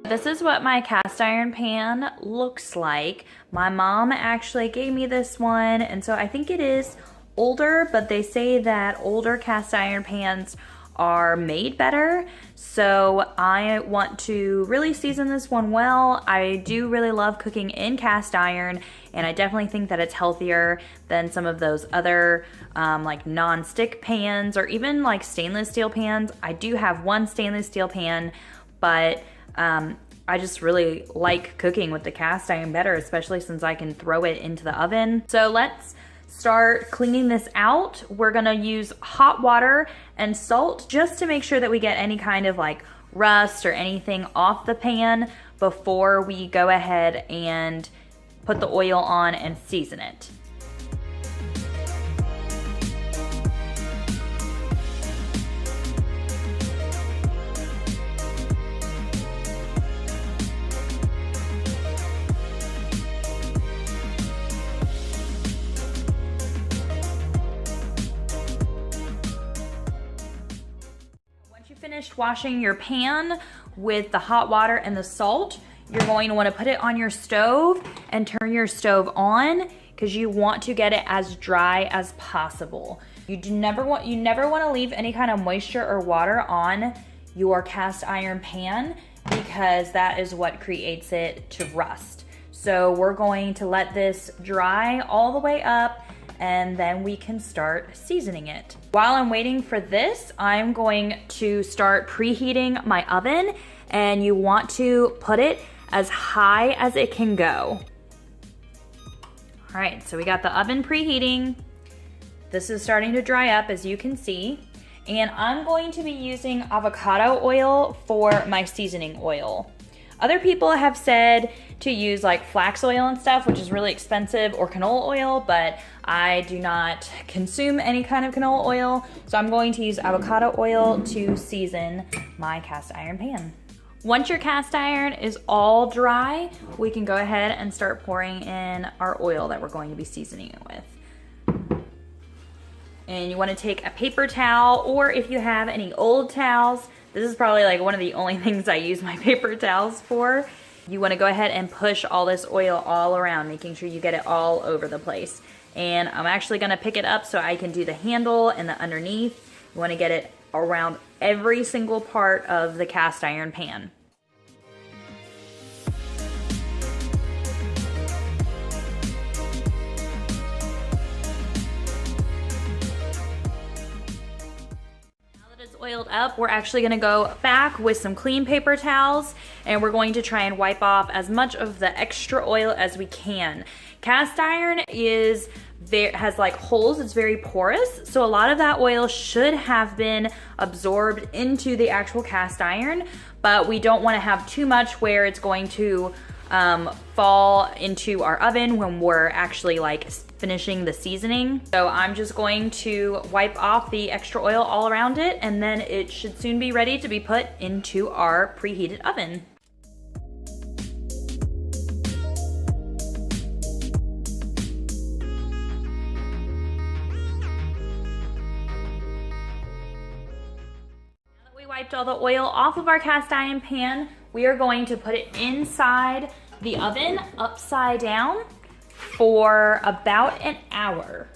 This is what my cast iron pan looks like. My mom actually gave me this one, and so I think it is older, but they say that older cast iron pans are made better. So I want to really season this one well. I do really love cooking in cast iron, and I definitely think that it's healthier than some of those other like non-stick pans or even like stainless steel pans. I do have one stainless steel pan, but I just really like cooking with the cast iron better, especially since I can throw it into the oven. So let's start cleaning this out. We're gonna use hot water and salt just to make sure that we get any kind of like rust or anything off the pan before we go ahead and put the oil on and season it. Finished washing your pan with the hot water and the salt, you're going to want to put it on your stove and turn your stove on because you want to get it as dry as possible. You never want to leave any kind of moisture or water on your cast iron pan because that is what creates it to rust. So we're going to let this dry all the way up, and then we can start seasoning it. While I'm waiting for this, I'm going to start preheating my oven, and you want to put it as high as it can go. All right, so we got the oven preheating. This is starting to dry up, as you can see, and I'm going to be using avocado oil for my seasoning oil. Other people have said to use like flax oil and stuff, which is really expensive, or canola oil, but I do not consume any kind of canola oil, so I'm going to use avocado oil to season my cast iron pan. Once your cast iron is all dry, we can go ahead and start pouring in our oil that we're going to be seasoning it with. And you want to take a paper towel, or if you have any old towels, this is probably like one of the only things I use my paper towels for. You want to go ahead and push all this oil all around, making sure you get it all over the place. And I'm actually going to pick it up so I can do the handle and the underneath. You want to get it around every single part of the cast iron pan. Oiled up, we're actually going to go back with some clean paper towels, and we're going to try and wipe off as much of the extra oil as we can. Cast iron has like holes, it's very porous, so a lot of that oil should have been absorbed into the actual cast iron, but we don't want to have too much where it's going to fall into our oven when we're actually like finishing the seasoning. So I'm just going to wipe off the extra oil all around it, and then it should soon be ready to be put into our preheated oven. Now that we wiped all the oil off of our cast iron pan, we are going to put it inside the oven upside down for about an hour.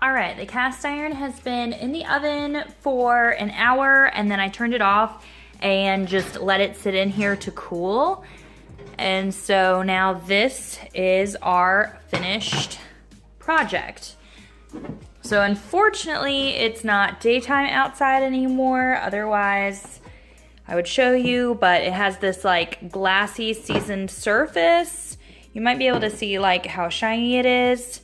All right, the cast iron has been in the oven for an hour, and then I turned it off and just let it sit in here to cool. And so now this is our finished project. So unfortunately, it's not daytime outside anymore. Otherwise, I would show you, but it has this like glassy seasoned surface. You might be able to see like how shiny it is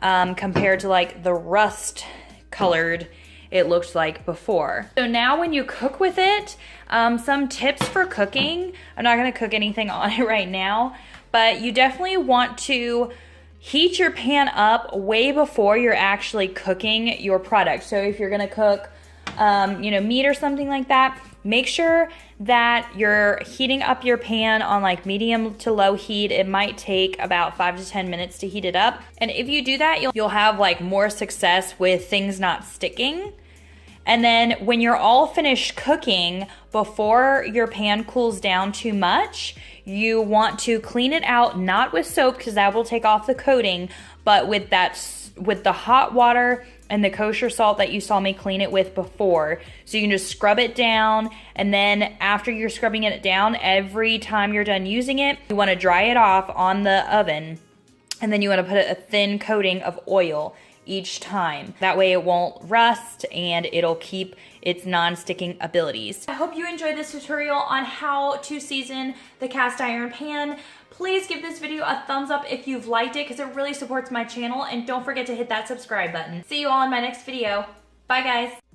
compared to like the rust colored it looked like before. So now when you cook with it, some tips for cooking. I'm not gonna cook anything on it right now, but you definitely want to heat your pan up way before you're actually cooking your product. So if you're gonna cook meat or something like that, make sure that you're heating up your pan on like medium to low heat. It might take about 5 to 10 minutes to heat it up. And if you do that, you'll have like more success with things not sticking. And then when you're all finished cooking, before your pan cools down too much, you want to clean it out, not with soap because that will take off the coating, but with the hot water and the kosher salt that you saw me clean it with before. So you can just scrub it down, and then after you're scrubbing it down, every time you're done using it, you want to dry it off on the oven, and then you want to put a thin coating of oil each time. That way it won't rust and it'll keep its non-sticking abilities. I hope you enjoyed this tutorial on how to season the cast iron pan. Please give this video a thumbs up if you've liked it, because it really supports my channel, and don't forget to hit that subscribe button. See you all in my next video. Bye guys.